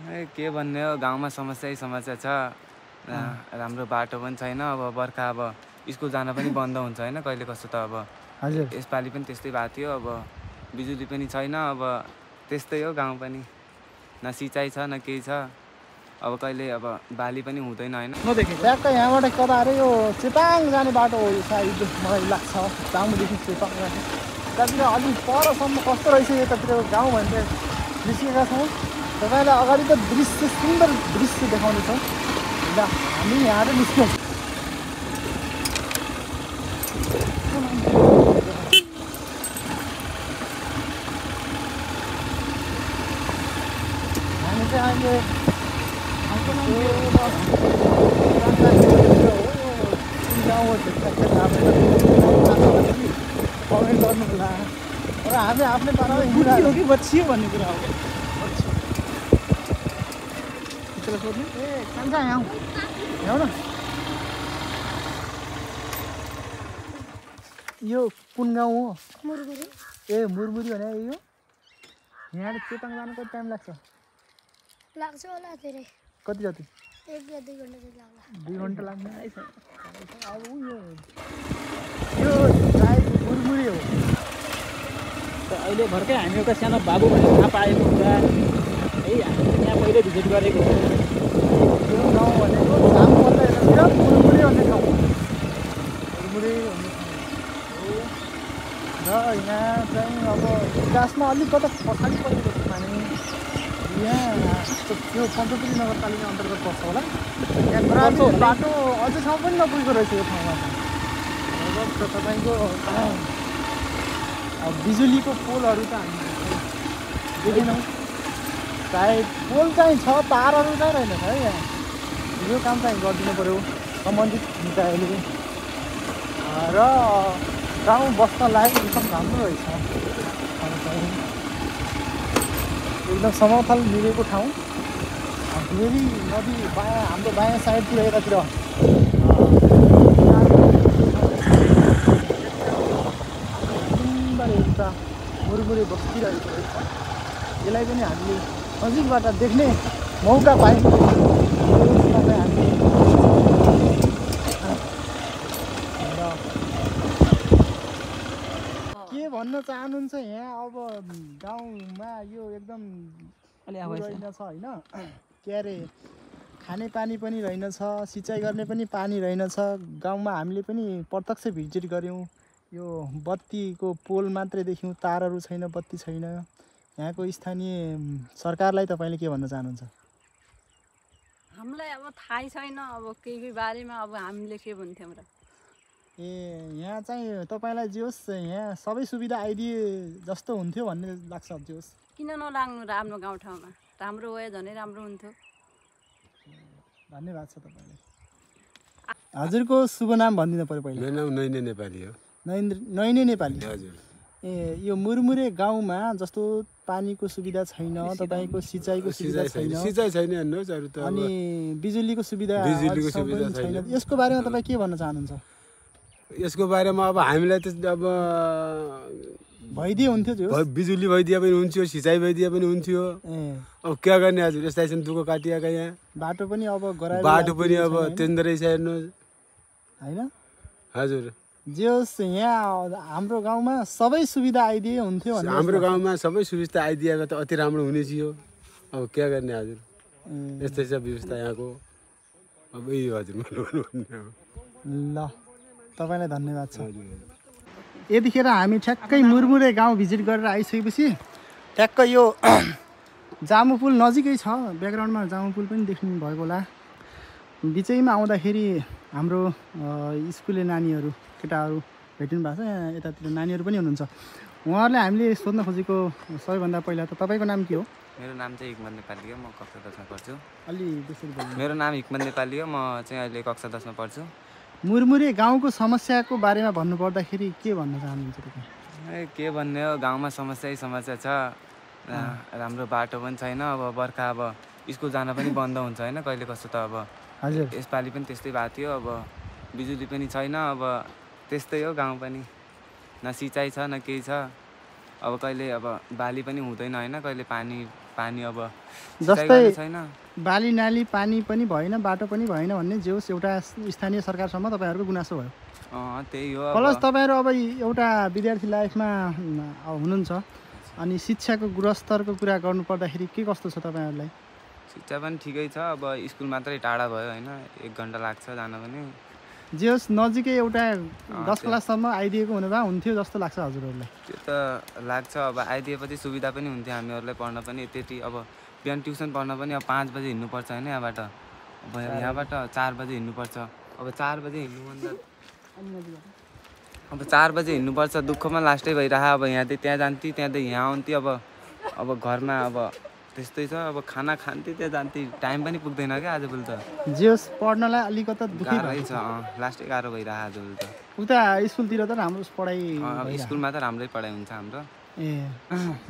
के भन्ने हो, गाउँमा समस्या छ। राम्रो बाटो पनि छैन। अब बर्खा अब स्कुल जान पनि बन्द हुन्छ होइन, कहिले कस्तो त अब हजुर यसपालि पनि त्यस्तै भएको थियो। अब बिजुली पनि छैन। अब त्यस्तै हो गाउँ पनि, न सिँचाइ छ न केही छ। अब कहिले अब बाली पनि हुँदैन होइन। ट्याक्क यहाँबाट कता अरे यो चेपाङ जाने बाटो हो यो सायद, मलाई लाग्छ गाउँदेखि चेपाङ जाने यतातिर अलिक परसम्म कस्तो रहेछ यतातिरको गाउँ भनेर निस्केका छौँ। तपाईँलाई अगाडि त दृश्य, सुन्दर दृश्य देखाउनेछौँ। ल हामी यहाँबाट निस्क्यौँ। हामी चाहिँ अहिले कमेन्ट गर्नु होला र हामी आफ्नै पारामा हिँडिरहेको हो कि बच्चियो भन्ने कुरा हो। सोध्नु ए कान्छा यहाँ ल्याउ न। यो कुन गाउँ हो? मुरमुरी। ए मुरमुरी भने यो यहाँ चेपाङ जानु कति टाइम लाग्छ? लाग्छ होला धेरै। कति जति? 1 या 2 घन्टा जति लाग्ला। 2 घन्टा लाग्ने रहेछ। अब यो सायद मुरमुरी हो। अहिले भर्खर हामी एउटा सानो बाबु भन्ने थाहा पाएको कुरा है, हामी यहाँ पहिले भिजिट गरेको हो। यो गाउँ भनेको जामुभन्दा यतातिर मुरमुरी भन्ने ठाउँ, मुरमुरी भन्ने ठाउँ हो। र यहाँ चाहिँ अब विकासमा अलिक कता पछाडि परेको छ हामी। यहाँ त्यो पञ्चपुरी नगरपालिका अन्तर्गत पर्छ होला। यहाँ ग्रामीण बाटो अझैसम्म पनि नपुगेको रहेछ यो ठाउँमा चाहिँ। तपाईँको बिजुलीको पोलहरू त हामी देखेनौँ। सायद पोल चाहिँ छ, तारहरू चाहिँ रहेनछ है यहाँ। यो काम चाहिँ गरिदिनु पऱ्यो सम्बन्धित निकायले। र गाउँ बस्न लायक एकदम राम्रो रहेछ। एकदम समतल मिलेको ठाउँ। फेरि नदी बायाँ, हाम्रो बायाँ साइडतिर यतातिर सुन्दर एउटा मुरमुरे बस्ती रहेको रहेछ। यसलाई पनि हामीले नजिकबाट देख्ने मौका पायौँ। के भन्न चाहनुहुन्छ यहाँ? अब गाउँमा यो एकदम रहेनछ होइन, के अरे खाने पानी पनि रहेनछ, सिँचाइ गर्ने पनि पानी रहेनछ। गाउँमा हामीले पनि प्रत्यक्ष भिजिट गऱ्यौँ। यो बत्तीको पोल मात्रै देख्यौँ, तारहरू छैन, बत्ती छैन। यहाँको स्थानीय सरकारलाई तपाईँले के भन्न चाहनुहुन्छ? हामीलाई अब थाहै छैन अब केही बारेमा, अब हामीले के भन्थ्यौँ र। ए यहाँ चाहिँ तपाईँलाई जे होस् यहाँ सबै सुविधा आइदिए जस्तो हुन्थ्यो भन्ने लाग्छ। जे होस् किन नलाग्नु र आफ्नो गाउँठाउँमा राम्रो भयो झनै राम्रो हुन्थ्यो। धन्यवाद छ तपाईँले। हजुरको शुभ नाम भनिदिनु पऱ्यो पहिला। मेरो नाम नैने नेपाली हो। नैने नेपाली। हजुर। ए यो मुरमुरे गाउँमा जस्तो पानीको सुविधा छैन, तपाईँको सिँचाइको सुविधा छैन, सिँचाइ छैन हेर्नुहोस् अरू त। अनि बिजुलीको सुविधा छैन। यसको बारेमा तपाईँ के भन्न चाहनुहुन्छ? यसको बारेमा अब हामीलाई त अब भइदिए हुन्थ्यो, बिजुली भइदिए पनि हुन्थ्यो, सिँचाइ भइदिए पनि हुन्थ्यो। अब क्या गर्ने हजुर, यस्ता छन् दुःख काटिएका यहाँ। बाटो पनि अब बाटो पनि अब त्यस्तै रहेछ हेर्नुहोस् होइन। हजुर जे होस् यहाँ हाम्रो गाउँमा सबै सुविधा आइदिए हुन्थ्यो। हाम्रो गाउँमा सबै सुविधा आइदिएको त अति राम्रो हुने थियो। अब क्या गर्ने हजुर, यस्तै छ व्यवस्था यहाँको। अब यही हजुर ल तपाईँलाई धन्यवाद छ। यतिखेर हामी ठ्याक्कै मुरमुरे गाउँ भिजिट गरेर आइसकेपछि ठ्याक्क यो जामु पुल नजिकै छ। ब्याकग्राउन्डमा जामु पुल पनि देख्नु भएको होला। बिचैमा आउँदाखेरि हाम्रो स्कुले नानीहरू, केटाहरू भेटिनु भएको छ। यहाँ यतातिर नानीहरू पनि हुनुहुन्छ। उहाँहरूले हामीले सोध्न खोजेको सबैभन्दा पहिला त तपाईँको नाम के हो? मेरो नाम चाहिँ हिक्मत नेपाली हो। म कक्षा 10मा पढ्छु। अलि बेसी बोल्नु। मेरो नाम हिक्मत नेपाली हो। म चाहिँ अहिले कक्षा 10मा पढ्छु। मुरमुरे गाउँको समस्याको बारेमा भन्नुपर्दाखेरि के भन्न चाहनुहुन्छ तपाईँ? के भन्ने हो, गाउँमा समस्या छ। राम्रो बाटो पनि छैन। अब बर्खा अब स्कुल जान पनि बन्द हुन्छ होइन, कहिले कस्तो त अब हजुर यसपालि पनि त्यस्तै भएको थियो। अब बिजुली पनि छैन। अब त्यस्तै हो गाउँ पनि, न सिँचाइ छ न केही छ। अब कहिले अब बाली पनि हुँदैन होइन, कहिले पानी पानी अब जस्तै सिँचाइ गर्ने छैन। बाली नाली पानी पनि भएन, बाटो पनि भएन भन्ने जे होस् एउटा स्थानीय सरकारसम्म तपाईँहरूको गुनासो भयो। त्यही हो। प्लस तपाईँहरू अब एउटा विद्यार्थी लाइफमा हुनुहुन्छ अनि शिक्षाको गुणस्तरको कुरा गर्नुपर्दाखेरि के कस्तो छ तपाईँहरूलाई? शिक्षा पनि ठिकै छ, अब स्कुल मात्रै टाढा भयो होइन, 1 घन्टा लाग्छ जान पनि। जे होस् नजिकै एउटा 10 क्लाससम्म आइदिएको हुने भए हुन्थ्यो जस्तो लाग्छ हजुरहरूलाई? त्यो त लाग्छ, अब आइदिएपछि सुविधा पनि हुन्थ्यो हामीहरूलाई पढ्न पनि। त्यति अब बिहान ट्युसन पढ्न पनि अब 5 बजे हिँड्नुपर्छ होइन यहाँबाट। अब यहाँबाट 4 बजे हिँड्नुपर्छ। अब 4 बजे हिँड्नुभन्दा अब 4 बजे हिँड्नुपर्छ, दुःखमा लास्टै भइरह। अब यहाँदेखि त्यहाँ जान्थेँ, त्यहाँदेखि यहाँ आउँथेँ। अब घरमा अब त्यस्तै छ, अब खाना खान्थेँ त्यहाँ जान्थेँ, टाइम पनि पुग्दैन क्या आजभोलि त। जे होस् पढ्नलाई अलिकता दुःखै गाह्रै छ, लास्टै गाह्रो भइरह आजभोलि त। उता स्कुलतिर त राम्रो पढाइ स्कुलमा त राम्रै पढाइ हुन्छ हाम्रो।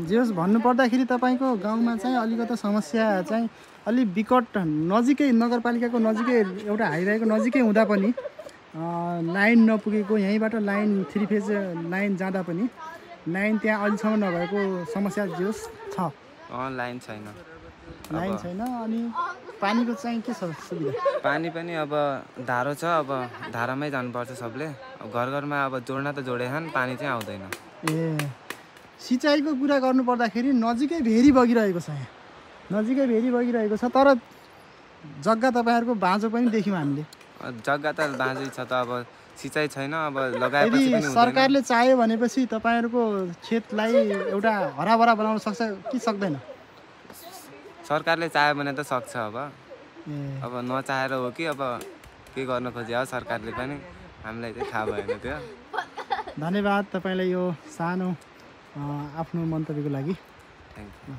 जे होस् भन्नुपर्दाखेरि तपाईँको गाउँमा चाहिँ अलिकता समस्या चाहिँ अलि विकट नजिकै नगरपालिकाको नजिकै एउटा हाइवेको नजिकै हुँदा पनि लाइन नपुगेको, यहीँबाट लाइन 3 फेज लाइन जाँदा पनि लाइन त्यहाँ अहिलेसम्म नभएको समस्या जे होस् छ। लाइन छैन। अनि पानीको चाहिँ के छ सुविधा? पानी पनि अब धारो छ, अब धारामै जानुपर्छ सबले। अब घरमा अब जोड्न त जोडेछन्, पानी चाहिँ आउँदैन। सिँचाइको कुरा गर्नुपर्दाखेरि नजिकै भेरी बगिरहेको छ, यहाँ नजिकै भेरी बगिरहेको छ, तर जग्गा तपाईँहरूको बाँझो पनि देख्यौँ हामीले। जग्गा त बाँझै छ त, अब सिँचाइ छैन, अब लगाएपछि पनि हुँदैन। सरकारले चाह्यो भनेपछि तपाईँहरूको खेतलाई एउटा हराभरा बनाउन सक्छ कि सक्दैन? सरकारले चाह्यो भने त सक्छ। अब नचाहेर हो कि अब के गर्न खोजे हो सरकारले पनि, हामीलाई चाहिँ थाहा भएन त्यो। धन्यवाद तपाईँलाई यो सानो आफ्नो मन्तव्यको लागि। Thank you.